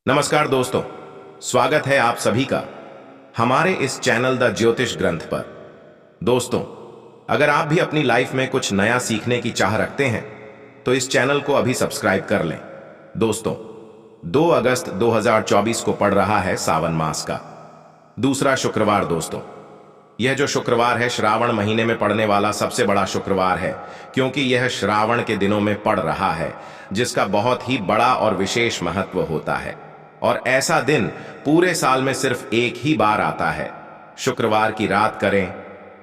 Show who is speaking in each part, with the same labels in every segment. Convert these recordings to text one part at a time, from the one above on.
Speaker 1: नमस्कार दोस्तों, स्वागत है आप सभी का हमारे इस चैनल द ज्योतिष ग्रंथ पर। दोस्तों, अगर आप भी अपनी लाइफ में कुछ नया सीखने की चाह रखते हैं तो इस चैनल को अभी सब्सक्राइब कर लें। दोस्तों, 2 अगस्त 2024 को पड़ रहा है सावन मास का दूसरा शुक्रवार। दोस्तों, यह जो शुक्रवार है श्रावण महीने में पड़ने वाला सबसे बड़ा शुक्रवार है, क्योंकि यह श्रावण के दिनों में पड़ रहा है, जिसका बहुत ही बड़ा और विशेष महत्व होता है। और ऐसा दिन पूरे साल में सिर्फ एक ही बार आता है। शुक्रवार की रात करें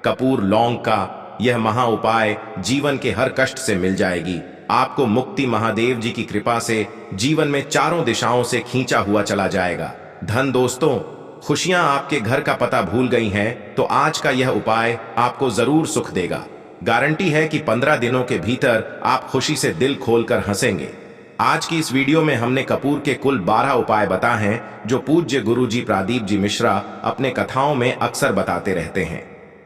Speaker 1: कपूर लौंग का यह महा उपाय, जीवन के हर कष्ट से मिल जाएगी आपको मुक्ति। महादेव जी की कृपा से जीवन में चारों दिशाओं से खींचा हुआ चला जाएगा धन। दोस्तों, खुशियां आपके घर का पता भूल गई हैं तो आज का यह उपाय आपको जरूर सुख देगा। गारंटी है कि 15 दिनों के भीतर आप खुशी से दिल खोलकर हंसेंगे। आज की इस वीडियो में हमने कपूर के कुल 12 उपाय बताए हैं जो पूज्य गुरुजी प्रदीप जी मिश्रा अपने कथाओं में अक्सर बताते रहते हैं।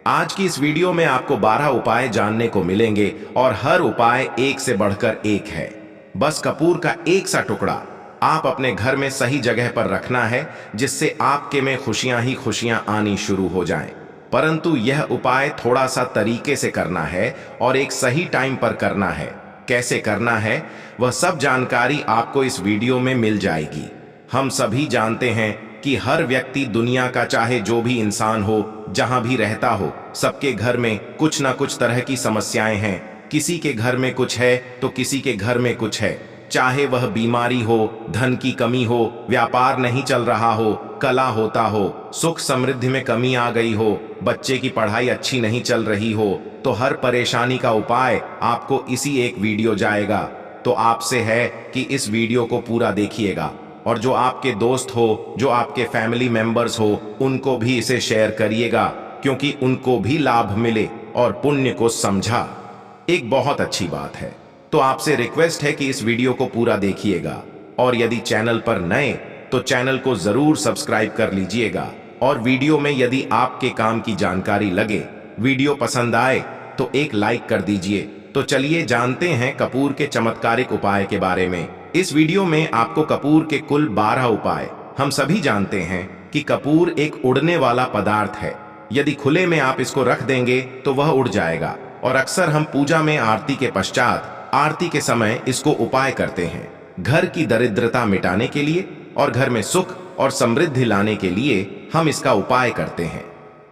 Speaker 1: आज की इस वीडियो में आपको 12 उपाय जानने को मिलेंगे और हर उपाय एक से बढ़कर एक है। बस कपूर का एक सा टुकड़ा आप अपने घर में सही जगह पर रखना है, जिससे आपके में खुशियां ही खुशियां आनी शुरू हो जाएं। परंतु यह उपाय थोड़ा सा तरीके से करना है और एक सही टाइम पर करना है। कैसे करना है वह सब जानकारी आपको इस वीडियो में मिल जाएगी। हम सभी जानते हैं कि हर व्यक्ति दुनिया का चाहे जो भी इंसान हो, जहां भी रहता हो, सबके घर में कुछ ना कुछ तरह की समस्याएं हैं। किसी के घर में कुछ है तो किसी के घर में कुछ है। चाहे वह बीमारी हो, धन की कमी हो, व्यापार नहीं चल रहा हो, कला होता हो, सुख समृद्धि में कमी आ गई हो, बच्चे की पढ़ाई अच्छी नहीं चल रही हो, तो हर परेशानी का उपाय आपको इसी एक वीडियो जाएगा। तो आपसे है कि इस वीडियो को पूरा देखिएगा और जो आपके दोस्त हो, जो आपके फैमिली मेंबर्स हो, उनको भी इसे शेयर करिएगा, क्योंकि उनको भी लाभ मिले और पुण्य को समझा। एक बहुत अच्छी बात है। तो आपसे रिक्वेस्ट है कि इस वीडियो को पूरा देखिएगा और यदि चैनल पर नए तो चैनल को जरूर सब्सक्राइब कर लीजिएगा। और वीडियो में यदि आपके काम की जानकारी लगे, वीडियो पसंद आए तो एक लाइक कर दीजिए। तो चलिए जानते हैं कपूर के चमत्कारिक उपाय के बारे में। इस वीडियो में आपको कपूर के कुल 12 उपाय। हम सभी जानते हैं कि कपूर एक उड़ने वाला पदार्थ है। यदि खुले में आप इसको रख देंगे तो वह उड़ जाएगा। और अक्सर हम पूजा में आरती के पश्चात, आरती के समय इसको उपाय करते हैं। घर की दरिद्रता मिटाने के लिए और घर में सुख और समृद्धि लाने के लिए हम इसका उपाय करते हैं।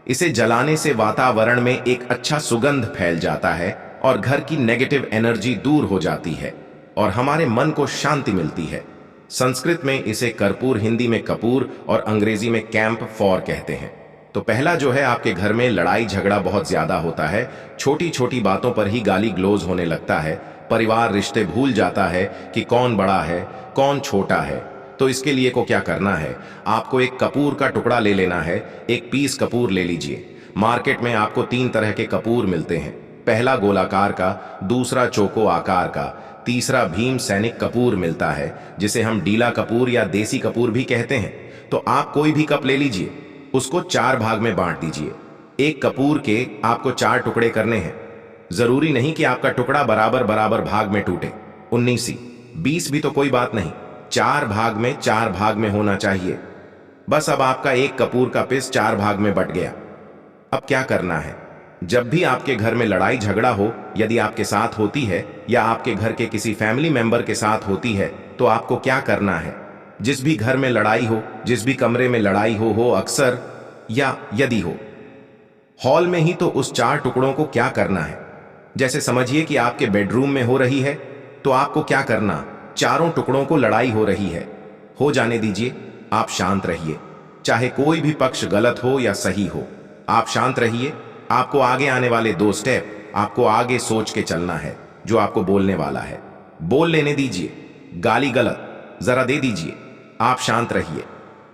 Speaker 1: इसे जलाने से वातावरण में एक अच्छा सुगंध फैल जाता है और घर की नेगेटिव एनर्जी दूर हो जाती है और हमारे मन को शांति मिलती है। संस्कृत में इसे कर्पूर, हिंदी में कपूर और अंग्रेजी में कैंप फॉर कहते हैं। तो पहला जो है, आपके घर में लड़ाई झगड़ा बहुत ज्यादा होता है। छोटी छोटी बातों पर ही गाली ग्लोज होने लगता है। परिवार रिश्ते भूल जाता है कि कौन बड़ा है कौन छोटा है। तो इसके लिए को क्या करना है, आपको एक कपूर का टुकड़ा ले लेना है। एक पीस कपूर ले लीजिए। मार्केट में आपको 3 तरह के कपूर मिलते हैं। पहला गोलाकार का, दूसरा चौको आकार का, तीसरा भीम सैनिक कपूर मिलता है, जिसे हम डीला कपूर या देसी कपूर भी कहते हैं। तो आप कोई भी कप ले लीजिए, उसको 4 भाग में बांट दीजिए। एक कपूर के आपको 4 टुकड़े करने हैं। जरूरी नहीं कि आपका टुकड़ा बराबर बराबर भाग में टूटे, 19 20 भी तो कोई बात नहीं, 4 भाग में 4 भाग में होना चाहिए। बस अब आपका एक कपूर का पीस 4 भाग में बट गया। अब क्या करना है, जब भी आपके घर में लड़ाई झगड़ा हो, यदि आपके साथ होती है या आपके घर के किसी फैमिली मेंबर के साथ होती है, तो आपको क्या करना है, जिस भी घर में लड़ाई हो, जिस भी कमरे में लड़ाई हो अक्सर या यदि हो हॉल में ही, तो उस 4 टुकड़ों को क्या करना है, जैसे समझिए कि आपके बेडरूम में हो रही है, तो आपको क्या करना, चारों टुकड़ों को लड़ाई हो रही है, हो जाने दीजिए। आप शांत रहिए, चाहे कोई भी पक्ष गलत हो या सही हो, आप शांत रहिए। आपको आगे आने वाले 2 स्टेप आपको आगे सोच के चलना है। जो आपको बोलने वाला है बोल लेने दीजिए, गाली गलत जरा दे दीजिए। आप शांत रहिए,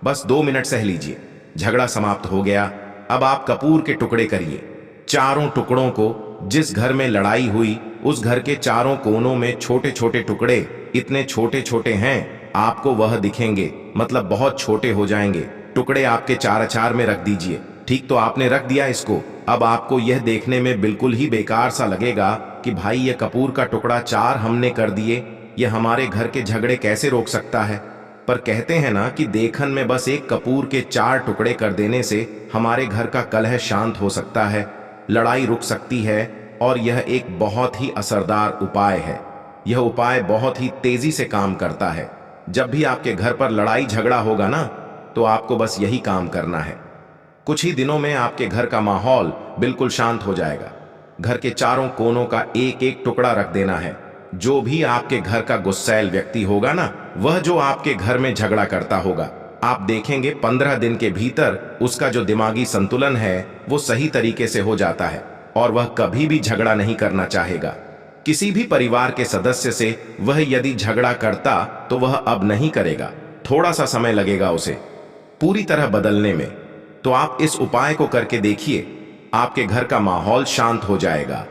Speaker 1: बस 2 मिनट सह लीजिए। झगड़ा समाप्त हो गया। अब आप कपूर के टुकड़े करिए। चारों टुकड़ों को, जिस घर में लड़ाई हुई उस घर के चारों कोनों में छोटे छोटे टुकड़े, इतने छोटे छोटे हैं आपको वह दिखेंगे, मतलब बहुत छोटे हो जाएंगे। टुकड़े आपके 4 में रख दीजिए। ठीक, तो आपने रख दिया इसको। अब आपको यह देखने में बिल्कुल ही बेकार सा लगेगा कि भाई ये कपूर का टुकड़ा 4 हमने कर दिए, ये हमारे घर के झगड़े कैसे रोक सकता है। पर कहते हैं ना कि देखन में बस एक कपूर के 4 टुकड़े कर देने से हमारे घर का कलह शांत हो सकता है, लड़ाई रुक सकती है। और यह एक बहुत ही असरदार उपाय है। यह उपाय बहुत ही तेजी से काम करता है। जब भी आपके घर पर लड़ाई झगड़ा होगा ना, तो आपको बस यही काम करना है। कुछ ही दिनों में आपके घर का माहौल बिल्कुल शांत हो जाएगा। घर के चारों कोनों का एक एक टुकड़ा रख देना है। जो भी आपके घर का गुस्सैल व्यक्ति होगा ना, वह जो आपके घर में झगड़ा करता होगा, आप देखेंगे 15 दिन के भीतर उसका जो दिमागी संतुलन है वो सही तरीके से हो जाता है और वह कभी भी झगड़ा नहीं करना चाहेगा। किसी भी परिवार के सदस्य से वह यदि झगड़ा करता तो वह अब नहीं करेगा। थोड़ा सा समय लगेगा उसे पूरी तरह बदलने में। तो आप इस उपाय को करके देखिए, आपके घर का माहौल शांत हो जाएगा।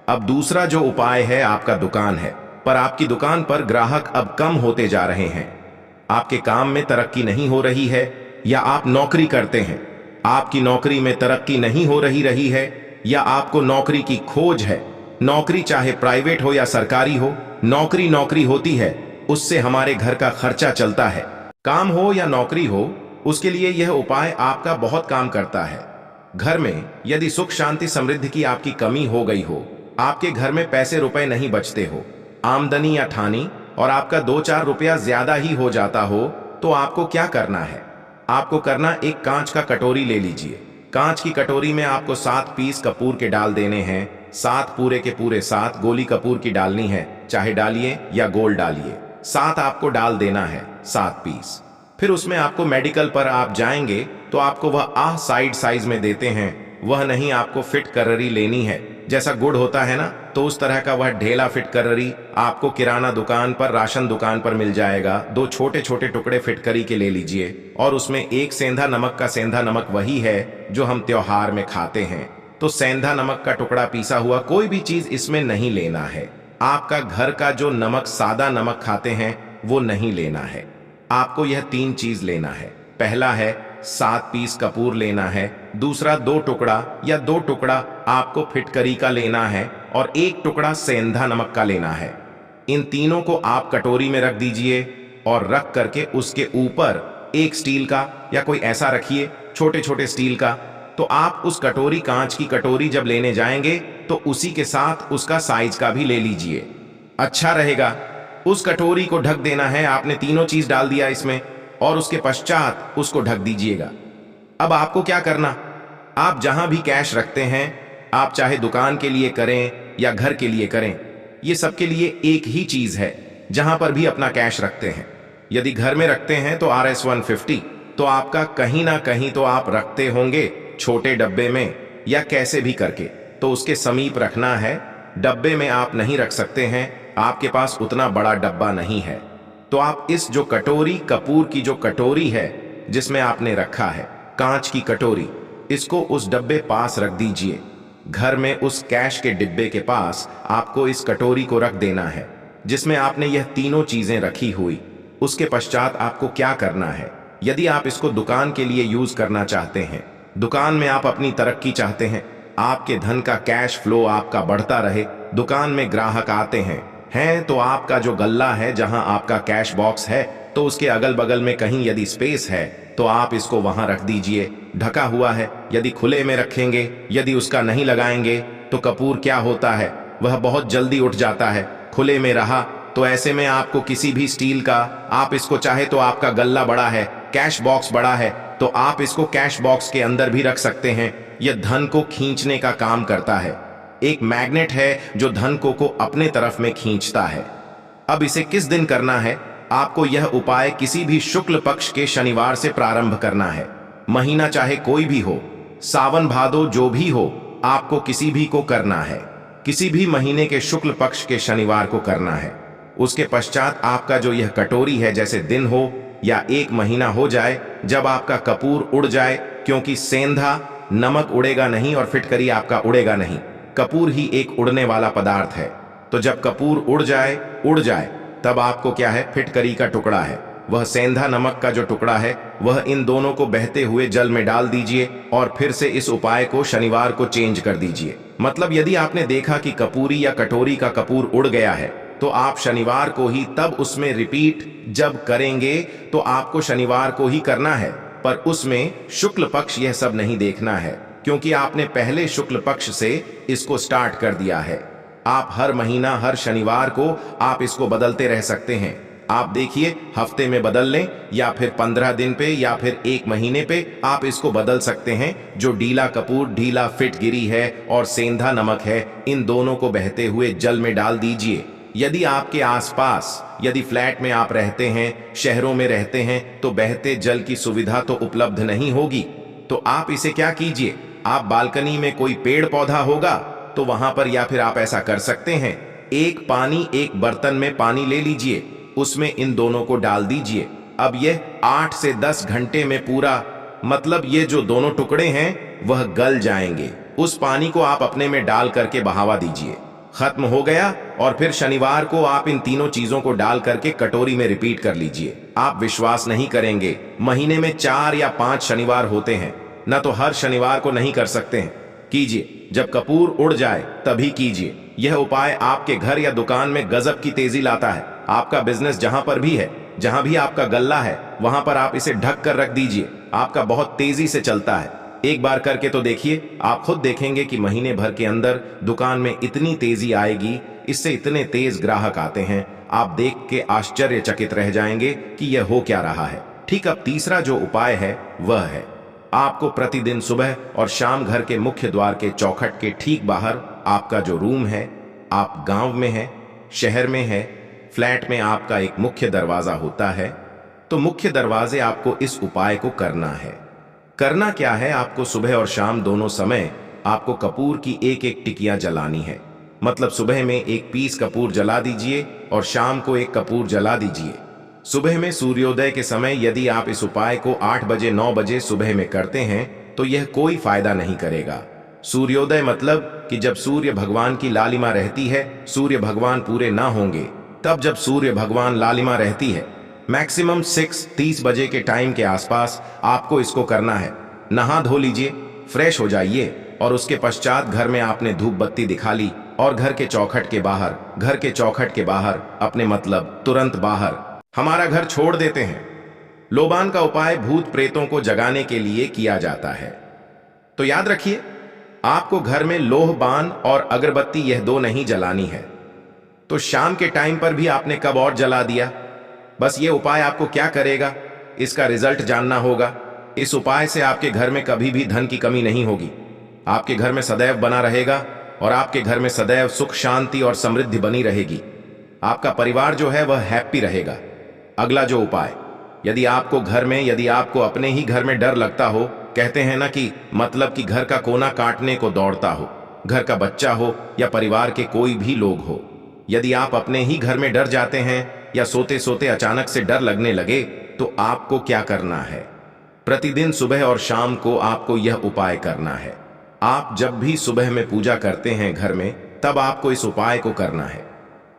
Speaker 1: अब दूसरा जो उपाय है आपका दुकान है, पर आपकी दुकान पर ग्राहक अब कम होते जा रहे हैं। आपके काम में तरक्की नहीं हो रही है, या आप नौकरी करते हैं, आपकी नौकरी में तरक्की नहीं हो रही है, या आपको नौकरी की खोज है। नौकरी चाहे प्राइवेट हो या सरकारी हो, नौकरी नौकरी होती है, उससे हमारे घर का खर्चा चलता है। काम हो या नौकरी हो, उसके लिए यह उपाय आपका बहुत काम करता है। घर में यदि सुख शांति समृद्धि की आपकी कमी हो गई हो, आपके घर में पैसे रुपए नहीं बचते हो, आमदनी या ठानी और आपका 2-4 रुपया ज्यादा ही हो जाता हो, तो आपको क्या करना है? आपको करना, एक कांच का कटोरी ले लीजिए। कांच की कटोरी में आपको 7 पीस कपूर के डाल देने हैं। 7 पूरे के पूरे 7 गोली कपूर की डालनी है, चाहे डालिए या गोल डालिए। 7 आपको डाल देना है, 7 पीस। फिर उसमें आपको मेडिकल पर आप जाएंगे तो आपको वह साइड साइज में देते हैं। वह नहीं, आपको फिट कररी लेनी है। जैसा गुड़ होता है ना, तो उस तरह का वह ढेला फिट कररी आपको किराना दुकान पर, राशन दुकान पर मिल जाएगा। 2 छोटे छोटे टुकड़े फिटकरी के ले लीजिए और उसमें एक सेंधा नमक का, सेंधा नमक वही है जो हम त्योहार में खाते हैं, तो सेंधा नमक का टुकड़ा पीसा हुआ, कोई भी चीज इसमें नहीं लेना है। आपका घर का जो नमक, सादा नमक खाते हैं, वो नहीं लेना है। आपको यह 3 चीज लेना है। पहला है 7 पीस कपूर लेना है, दूसरा 2 टुकड़ा या 2 टुकड़ा आपको फिटकरी का लेना है और 1 टुकड़ा सेंधा नमक का लेना है। इन तीनों को आप कटोरी में रख दीजिए और रख करके उसके ऊपर एक स्टील का या कोई ऐसा रखिए, छोटे छोटे स्टील का। तो आप उस कटोरी, कांच की कटोरी जब लेने जाएंगे तो उसी के साथ उसका साइज का भी ले लीजिए, अच्छा रहेगा। उस कटोरी को ढक देना है। आपने तीनों चीज डाल दिया इसमें और उसके पश्चात उसको ढक दीजिएगा। अब आपको क्या करना, आप जहां भी कैश रखते हैं, आप चाहे दुकान के लिए करें या घर के लिए करें, ये सबके लिए एक ही चीज है। जहां पर भी अपना कैश रखते हैं, यदि घर में रखते हैं तो RS-150, तो आपका कहीं ना कहीं तो आप रखते होंगे छोटे डब्बे में या कैसे भी करके, तो उसके समीप रखना है। डब्बे में आप नहीं रख सकते हैं, आपके पास उतना बड़ा डब्बा नहीं है, तो आप इस जो कटोरी, कपूर की जो कटोरी है जिसमें आपने रखा है, कांच की कटोरी, इसको उस डब्बे पास रख दीजिए। घर में उस कैश के डिब्बे के पास आपको इस कटोरी को रख देना है जिसमें आपने यह तीनों चीजें रखी हुई। उसके पश्चात आपको क्या करना है, यदि आप इसको दुकान के लिए यूज करना चाहते हैं, दुकान में आप अपनी तरक्की चाहते हैं, आपके धन का कैश फ्लो आपका बढ़ता रहे, दुकान में ग्राहक आते हैं, तो आपका जो गल्ला है, जहां आपका कैश बॉक्स है, तो उसके अगल बगल में कहीं यदि स्पेस है तो आप इसको वहां रख दीजिए। ढका हुआ है, यदि खुले में रखेंगे, यदि उसका नहीं लगाएंगे तो कपूर क्या होता है, वह बहुत जल्दी उठ जाता है। खुले में रहा तो ऐसे में आपको किसी भी स्टील का, आप इसको चाहे तो आपका गल्ला बड़ा है, कैश बॉक्स बड़ा है, तो आप इसको कैश बॉक्स के अंदर भी रख सकते हैं। यह धन को खींचने का काम करता है, एक मैग्नेट है जो धन को अपने तरफ में खींचता है। अब इसे किस दिन करना है, आपको यह उपाय किसी भी शुक्ल पक्ष के शनिवार से प्रारंभ करना है। महीना चाहे कोई भी हो, सावन भादो जो भी हो, आपको किसी भी को करना है। किसी भी महीने के शुक्ल पक्ष के शनिवार को करना है। उसके पश्चात आपका जो यह कटोरी है, जैसे दिन हो या 1 महीना हो जाए, जब आपका कपूर उड़ जाए, क्योंकि सेंधा नमक उड़ेगा नहीं और फिटकरी आपका उड़ेगा नहीं, कपूर ही एक उड़ने वाला पदार्थ है। तो जब कपूर उड़ जाए तब आपको क्या है, फिटकरी का टुकड़ा है, वह सेंधा नमक का जो टुकड़ा है, वह इन दोनों को बहते हुए जल में डाल दीजिए और फिर से इस उपाय को शनिवार को चेंज कर दीजिए। मतलब यदि आपने देखा कि कपूरी या कटोरी का कपूर उड़ गया है, तो आप शनिवार को ही तब उसमें रिपीट जब करेंगे तो आपको शनिवार को ही करना है, पर उसमें शुक्ल पक्ष यह सब नहीं देखना है, क्योंकि आपने पहले शुक्ल पक्ष से इसको स्टार्ट कर दिया है। आप हर महीना हर शनिवार को आप इसको बदलते रह सकते हैं। आप देखिए, हफ्ते में बदल लें या फिर 15 दिन पे या फिर 1 महीने पे आप इसको बदल सकते हैं। जो ढीला कपूर, ढीला फिटगिरी है और सेंधा नमक है, इन दोनों को बहते हुए जल में डाल दीजिए। यदि आपके आसपास, यदि फ्लैट में आप रहते हैं, शहरों में रहते हैं, तो बहते जल की सुविधा तो उपलब्ध नहीं होगी। तो आप इसे क्या कीजिए, आप बालकनी में कोई पेड़ पौधा होगा तो वहां पर या फिर आप ऐसा कर सकते हैं, एक बर्तन में पानी ले लीजिए, उसमें इन दोनों को डाल दीजिए। अब यह 8 से 10 घंटे में पूरा, मतलब ये जो दोनों टुकड़े हैं वह गल जाएंगे। उस पानी को आप अपने में डाल करके बहावा दीजिए। खत्म हो गया। और फिर शनिवार को आप इन तीनों चीजों को डाल करके कटोरी में रिपीट कर लीजिए। आप विश्वास नहीं करेंगे, महीने में 4 या 5 शनिवार होते हैं, न तो हर शनिवार को नहीं कर सकते हैं। कीजिए, जब कपूर उड़ जाए तभी कीजिए। यह उपाय आपके घर या दुकान में गजब की तेजी लाता है। आपका बिजनेस जहां पर भी है, जहां भी आपका गल्ला है, वहां पर आप इसे ढक कर रख दीजिए। आपका बहुत तेजी से चलता है। एक बार करके तो देखिए, आप खुद देखेंगे कि महीने भर के अंदर दुकान में इतनी तेजी आएगी, इससे इतने तेज ग्राहक आते हैं, आप देख के आश्चर्यचकित रह जाएंगे कि यह हो क्या रहा है। ठीक, अब तीसरा जो उपाय है वह है, आपको प्रतिदिन सुबह और शाम घर के मुख्य द्वार के चौखट के ठीक बाहर, आपका जो रूम है, आप गांव में है, शहर में है, फ्लैट में आपका एक मुख्य दरवाजा होता है, तो मुख्य दरवाजे आपको इस उपाय को करना है। करना क्या है, आपको सुबह और शाम दोनों समय आपको कपूर की एक टिकिया जलानी है। मतलब सुबह में 1 पीस कपूर जला दीजिए और शाम को 1 कपूर जला दीजिए। सुबह में सूर्योदय के समय यदि आप इस उपाय को 8 बजे 9 बजे सुबह में करते हैं तो यह कोई फायदा नहीं करेगा। सूर्योदय मतलब कि जब सूर्य भगवान की लालिमा रहती है, सूर्य भगवान पूरे ना होंगे, तब जब सूर्य भगवान लालिमा रहती है, मैक्सिमम 6:30 बजे के टाइम के आसपास आपको इसको करना है। नहा धो लीजिए, फ्रेश हो जाइए और उसके पश्चात घर में आपने धूप बत्ती दिखा ली और घर के चौखट के बाहर अपने मतलब तुरंत बाहर हमारा घर छोड़ देते हैं। लोबान का उपाय भूत प्रेतों को जगाने के लिए किया जाता है। तो याद रखिए, आपको घर में लोह बान और अगरबत्ती यह 2 नहीं जलानी है। तो शाम के टाइम पर भी आपने कब और जला दिया। बस ये उपाय आपको क्या करेगा, इसका रिजल्ट जानना होगा। इस उपाय से आपके घर में कभी भी धन की कमी नहीं होगी, आपके घर में सदैव बना रहेगा और आपके घर में सदैव सुख शांति और समृद्धि बनी रहेगी। आपका परिवार जो है वह हैप्पी रहेगा। अगला जो उपाय, यदि आपको अपने ही घर में डर लगता हो, कहते हैं ना कि मतलब कि घर का कोना काटने को दौड़ता हो, घर का बच्चा हो या परिवार के कोई भी लोग हो, यदि आप अपने ही घर में डर जाते हैं या सोते सोते अचानक से डर लगने लगे, तो आपको क्या करना है, प्रतिदिन सुबह और शाम को आपको यह उपाय करना है। आप जब भी सुबह में पूजा करते हैं घर में, तब आपको इस उपाय को करना है।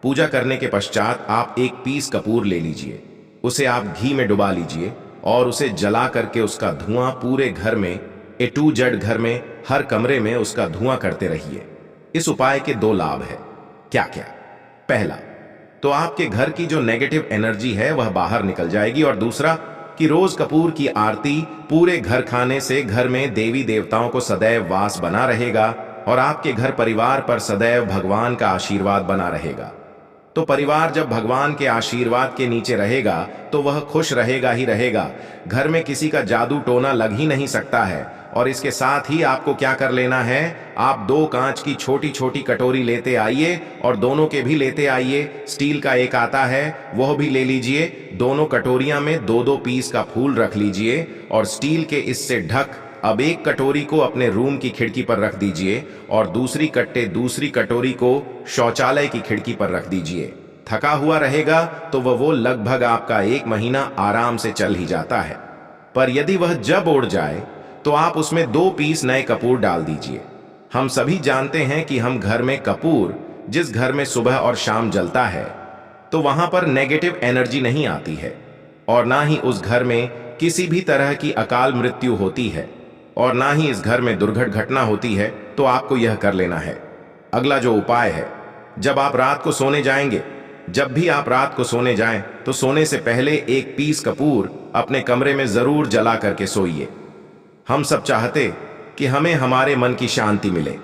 Speaker 1: पूजा करने के पश्चात आप 1 पीस कपूर ले लीजिए, उसे आप घी में डुबा लीजिए और उसे जला करके उसका धुआं पूरे घर में, ए टू जेड घर में, हर कमरे में उसका धुआं करते रहिए। इस उपाय के 2 लाभ है। क्या क्या? पहला तो आपके घर की जो नेगेटिव एनर्जी है वह बाहर निकल जाएगी, और दूसरा कि रोज कपूर की आरती पूरे घर खाने से घर में देवी देवताओं को सदैव वास बना रहेगा और आपके घर परिवार पर सदैव भगवान का आशीर्वाद बना रहेगा। तो परिवार जब भगवान के आशीर्वाद के नीचे रहेगा तो वह खुश रहेगा ही रहेगा। घर में किसी का जादू टोना लग ही नहीं सकता है। और इसके साथ ही आपको क्या कर लेना है, आप 2 कांच की छोटी छोटी कटोरी लेते आइए और दोनों के भी लेते आइए। स्टील का एक आता है वह भी ले लीजिए। दोनों कटोरियां में 2-2 पीस का फूल रख लीजिए और स्टील के इससे ढक अब एक कटोरी को अपने रूम की खिड़की पर रख दीजिए और दूसरी कटोरी को शौचालय की खिड़की पर रख दीजिए। थका हुआ रहेगा तो वो लगभग आपका 1 महीना आराम से चल ही जाता है। पर यदि वह जब उड़ जाए तो आप उसमें 2 पीस नए कपूर डाल दीजिए। हम सभी जानते हैं कि हम घर में कपूर जिस घर में सुबह और शाम जलता है तो वहां पर नेगेटिव एनर्जी नहीं आती है और ना ही उस घर में किसी भी तरह की अकाल मृत्यु होती है और ना ही इस घर में दुर्घटना होती है। तो आपको यह कर लेना है। अगला जो उपाय है, जब आप रात को सोने जाएंगे जब भी आप रात को सोने जाएं तो सोने से पहले एक पीस कपूर अपने कमरे में जरूर जला करके सोइए। हम सब चाहते कि हमें हमारे मन की शांति मिले।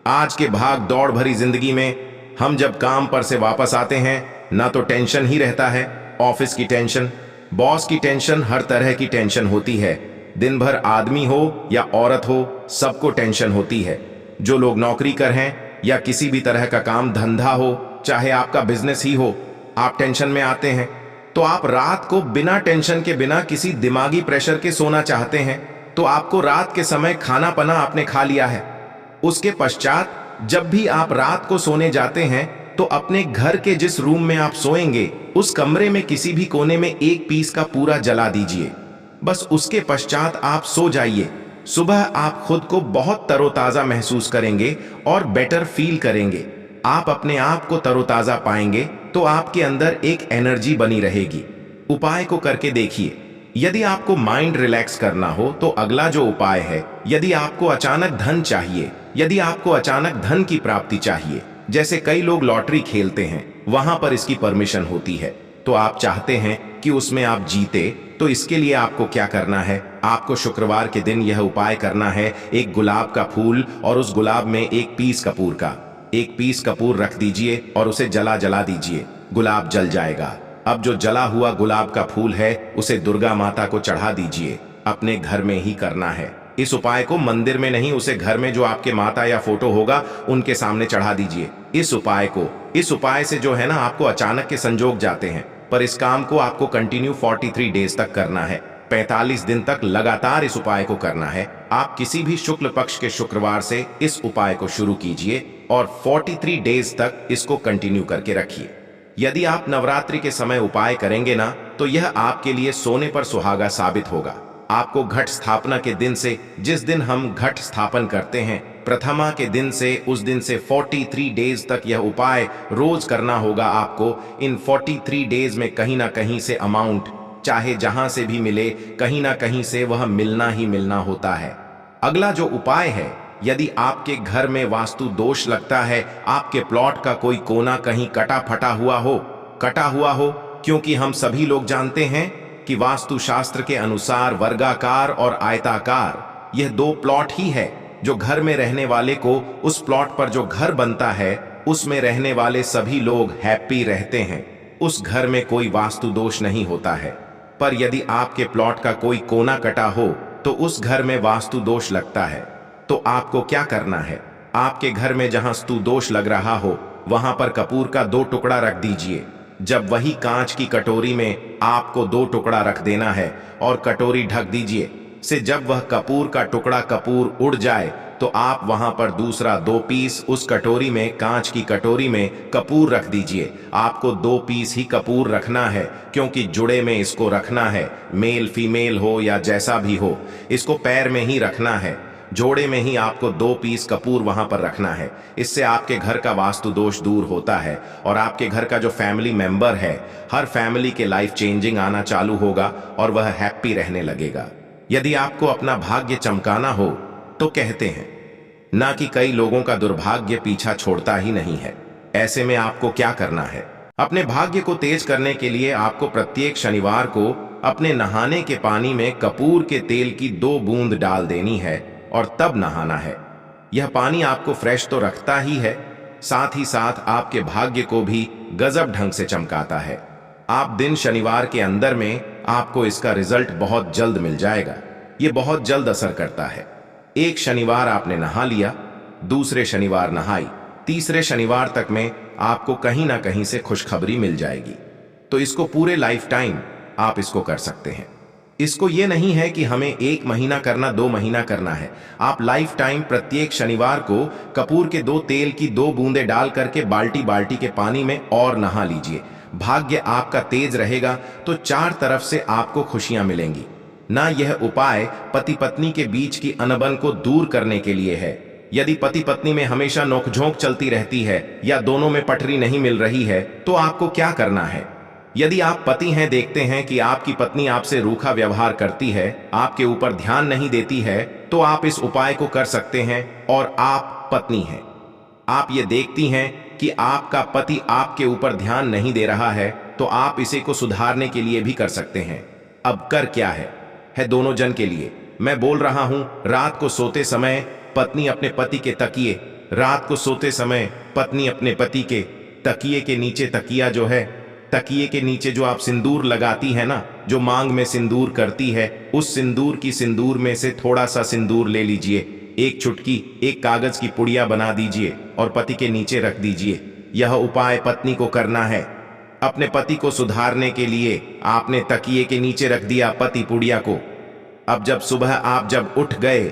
Speaker 1: आज के भाग दौड़ भरी जिंदगी में हम जब काम पर से वापस आते हैं ना तो टेंशन ही रहता है, ऑफिस की टेंशन, बॉस की टेंशन, हर तरह की टेंशन होती है। दिन भर आदमी हो या औरत हो, सबको टेंशन होती है। जो लोग नौकरी कर हैं या किसी भी तरह का काम धंधा हो, चाहे आपका बिजनेस ही हो, आप टेंशन में आते हैं तो आप रात को बिना टेंशन के, बिना किसी दिमागी प्रेशर के सोना चाहते हैं। तो आपको रात के समय खाना पना आपने खा लिया है। उसके पश्चात जब भी आप रात को सोने जाते हैं तो अपने घर के जिस रूम में आप सोएंगे उस कमरे में किसी भी कोने में एक पीस का पूरा जला दीजिए। बस उसके पश्चात आप सो जाइए। सुबह आप खुद को बहुत तरोताजा महसूस करेंगे और बेटर फील करेंगे। आप अपने आप को तरोताजा पाएंगे तो आपके अंदर एक एनर्जी बनी रहेगी। उपाय को करके देखिए। यदि आपको माइंड रिलैक्स करना हो तो अगला जो उपाय है, यदि आपको अचानक धन चाहिए, यदि आपको अचानक धन की प्राप्ति चाहिए, जैसे कई लोग लॉटरी खेलते हैं, वहां पर इसकी परमिशन होती है, तो आप चाहते हैं कि उसमें आप जीते, तो इसके लिए आपको क्या करना है? आपको शुक्रवार के दिन यह उपाय करना है। एक गुलाब का फूल और उस गुलाब में एक पीस कपूर रख दीजिए और उसे जला दीजिए। गुलाब जल जाएगा। अब जो जला हुआ गुलाब का फूल है उसे दुर्गा माता को चढ़ा दीजिए। अपने घर में ही करना है। इस उपाय को मंदिर में नहीं, उसे घर में जो आपके माता या फोटो होगा उनके सामने चढ़ा दीजिए। इस उपाय से जो है ना, आपको अचानक के संजोग जाते हैं, पर इस काम को आपको कंटिन्यू 43 डेज तक करना है। 45 दिन तक लगातार इस उपाय को करना है। आप किसी भी शुक्ल पक्ष के शुक्रवार से इस उपाय को शुरू कीजिए और 43 डेज तक इसको कंटिन्यू करके रखिए। यदि आप नवरात्रि के समय उपाय करेंगे ना, तो यह आपके लिए सोने पर सुहागा साबित होगा। आपको घट स्थापना के दिन से, जिस दिन हम घट स्थापन करते हैं, प्रथमा के दिन से, उस दिन से 43 डेज तक यह उपाय रोज करना होगा। आपको इन 43 डेज में कहीं ना कहीं से अमाउंट, चाहे जहां से भी मिले, कहीं ना कहीं से वह मिलना ही मिलना होता है। अगला जो उपाय है, यदि आपके घर में वास्तु दोष लगता है, आपके प्लॉट का कोई कोना कहीं कटा हुआ हो, क्योंकि हम सभी लोग जानते हैं कि वास्तु शास्त्र के अनुसार वर्गाकार और आयताकार यह दो प्लॉट ही है जो घर में रहने वाले को, उस प्लॉट पर जो घर बनता है उसमें रहने वाले सभी लोग हैप्पी रहते हैं। उस घर में कोई वास्तु दोष नहीं होता है। पर यदि आपके प्लॉट का कोई कोना कटा हो तो उस घर में वास्तु दोष लगता है। तो आपको क्या करना है? आपके घर में जहां वास्तु दोष लग रहा हो वहां पर कपूर का 2 टुकड़ा रख दीजिए। जब वही कांच की कटोरी में आपको 2 टुकड़ा रख देना है और कटोरी ढक दीजिए से जब वह कपूर का टुकड़ा कपूर उड़ जाए तो आप वहां पर दूसरा 2 पीस उस कटोरी में, कांच की कटोरी में कपूर रख दीजिए। आपको 2 पीस ही कपूर रखना है, क्योंकि जुड़े में इसको रखना है। मेल फीमेल हो या जैसा भी हो, इसको पैर में ही रखना है। जोड़े में ही आपको 2 पीस कपूर वहां पर रखना है। इससे आपके घर का वास्तु दोष दूर होता है और आपके घर का जो फैमिली मेंबर है, हर फैमिली के लाइफ चेंजिंग आना चालू होगा और वह हैप्पी रहने लगेगा। यदि आपको अपना भाग्य चमकाना हो तो कहते हैं ना कि कई लोगों का दुर्भाग्य पीछा छोड़ता ही नहीं है। ऐसे में आपको क्या करना है? अपने भाग्य को तेज करने के लिए आपको प्रत्येक शनिवार को अपने नहाने के पानी में कपूर के तेल की 2 बूंद डाल देनी है और तब नहाना है। यह पानी आपको फ्रेश तो रखता ही है, साथ ही साथ आपके भाग्य को भी गजब ढंग से चमकाता है। आप दिन शनिवार के अंदर में आपको इसका रिजल्ट बहुत जल्द मिल जाएगा। ये बहुत जल्द असर करता है। एक शनिवार आपने नहा लिया, दूसरे शनिवार नहाई, तीसरे शनिवार तक में आपको कहीं ना कहीं से खुशखबरी मिल जाएगी। तो इसको पूरे लाइफ टाइम आप इसको कर सकते हैं। इसको ये नहीं है कि हमें 1 महीना करना, 2 महीना करना है। आप लाइफ टाइम प्रत्येक शनिवार को कपूर के 2 तेल की 2 बूंदें डाल करके बाल्टी बाल्टी के पानी में और नहा लीजिए। भाग्य आपका तेज रहेगा तो 4 तरफ से आपको खुशियां मिलेंगी। ना यह उपाय पति पत्नी के बीच की अनबन को दूर करने के लिए है। यदि पति पत्नी में हमेशा नोकझोंक चलती रहती है या दोनों में पटरी नहीं मिल रही है तो आपको क्या करना है? यदि आप पति हैं, देखते हैं कि आपकी पत्नी आपसे रूखा व्यवहार करती है, आपके ऊपर ध्यान नहीं देती है, तो आप इस उपाय को कर सकते हैं। और आप पत्नी हैं, आप ये देखती हैं कि आपका पति आपके ऊपर ध्यान नहीं दे रहा है, तो आप इसे को सुधारने के लिए भी कर सकते हैं। अब कर क्या है दोनों जन के लिए। मैं बोल रहा हूं, रात को सोते समय पत्नी अपने पति के तकिए रात को सोते समय पत्नी अपने पति के तकिए के नीचे तकिया जो है, तकिए के नीचे जो आप सिंदूर लगाती है ना, जो मांग में सिंदूर करती है, उस सिंदूर की सिंदूर में से थोड़ा सा सिंदूर ले लीजिए, एक चुटकी एक कागज की पुड़िया बना दीजिए और पति के नीचे रख दीजिए। यह उपाय पत्नी को करना है। अपने पति को सुधारने के लिए आपने तकिए के नीचे रख दिया पति पुड़िया को। अब जब सुबह आप जब उठ गए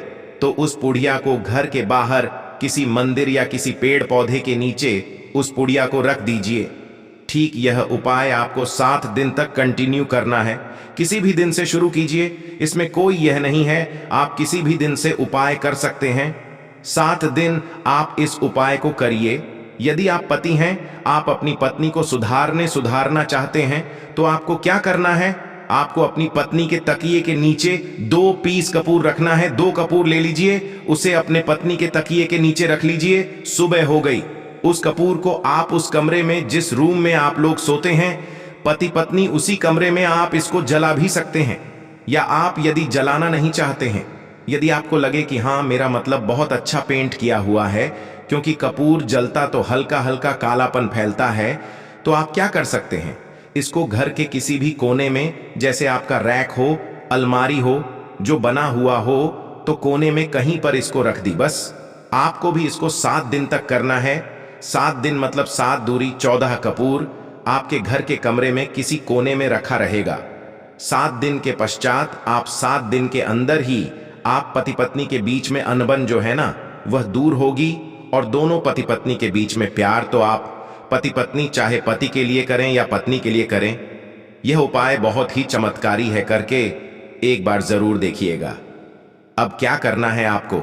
Speaker 1: तो उस पुड़िया को घर के बाहर किसी मंदिर या किसी पेड़ पौधे के नीचे उस पुड़िया को रख दीजिए। ठीक यह उपाय आपको 7 दिन तक कंटिन्यू करना है। किसी भी दिन से शुरू कीजिए, इसमें कोई यह नहीं है, आप किसी भी दिन से उपाय कर सकते हैं। 7 दिन आप इस उपाय को करिए। यदि आप पति हैं, आप अपनी पत्नी को सुधारना चाहते हैं, तो आपको क्या करना है, आपको अपनी पत्नी के तकिए के नीचे 2 पीस कपूर रखना है। 2 कपूर ले लीजिए, उसे अपने पत्नी के तकिए के नीचे रख लीजिए। सुबह हो गई, उस कपूर को आप उस कमरे में जिस रूम में आप लोग सोते हैं, पति पत्नी उसी कमरे में आप इसको जला भी सकते हैं। या आप यदि जलाना नहीं चाहते हैं, यदि आपको लगे कि हाँ मेरा मतलब बहुत अच्छा पेंट किया हुआ है, क्योंकि कपूर जलता तो हल्का हल्का कालापन फैलता है, तो आप क्या कर सकते हैं, इसको घर के किसी भी कोने में, जैसे आपका रैक हो, अलमारी हो, जो बना हुआ हो, तो कोने में कहीं पर इसको रख दी। बस आपको भी इसको 7 दिन तक करना है। 7 दिन मतलब 7 दूरी 14 कपूर आपके घर के कमरे में किसी कोने में रखा रहेगा। 7 दिन के पश्चात आप 7 दिन के अंदर ही आप पति पत्नी के बीच में अनबन जो है ना, वह दूर होगी और दोनों पति पत्नी के बीच में प्यार तो आप पति पत्नी चाहे पति के लिए करें या पत्नी के लिए करें, यह उपाय बहुत ही चमत्कारी है, करके एक बार जरूर देखिएगा। अब क्या करना है आपको,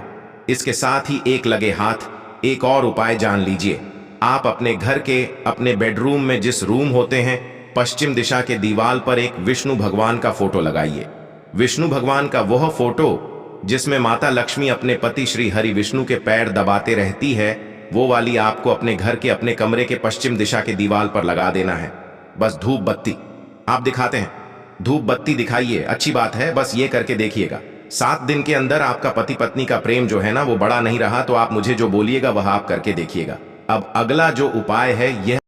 Speaker 1: इसके साथ ही एक लगे हाथ एक और उपाय जान लीजिए। आप अपने घर के अपने बेडरूम में जिस रूम होते हैं, पश्चिम दिशा के दीवार पर एक विष्णु भगवान का फोटो लगाइए। विष्णु भगवान का वह फोटो जिसमें माता लक्ष्मी अपने पति श्री हरि विष्णु के पैर दबाते रहती है, वो वाली आपको अपने घर के अपने कमरे के पश्चिम दिशा के दीवार पर लगा देना है। बस धूप बत्ती आप दिखाते हैं, धूप बत्ती दिखाइए, अच्छी बात है, बस ये करके देखिएगा। 7 दिन के अंदर आपका पति पत्नी का प्रेम जो है ना, वो बड़ा नहीं रहा, तो आप मुझे जो बोलिएगा वह आप करके देखिएगा। अब अगला जो उपाय है, यह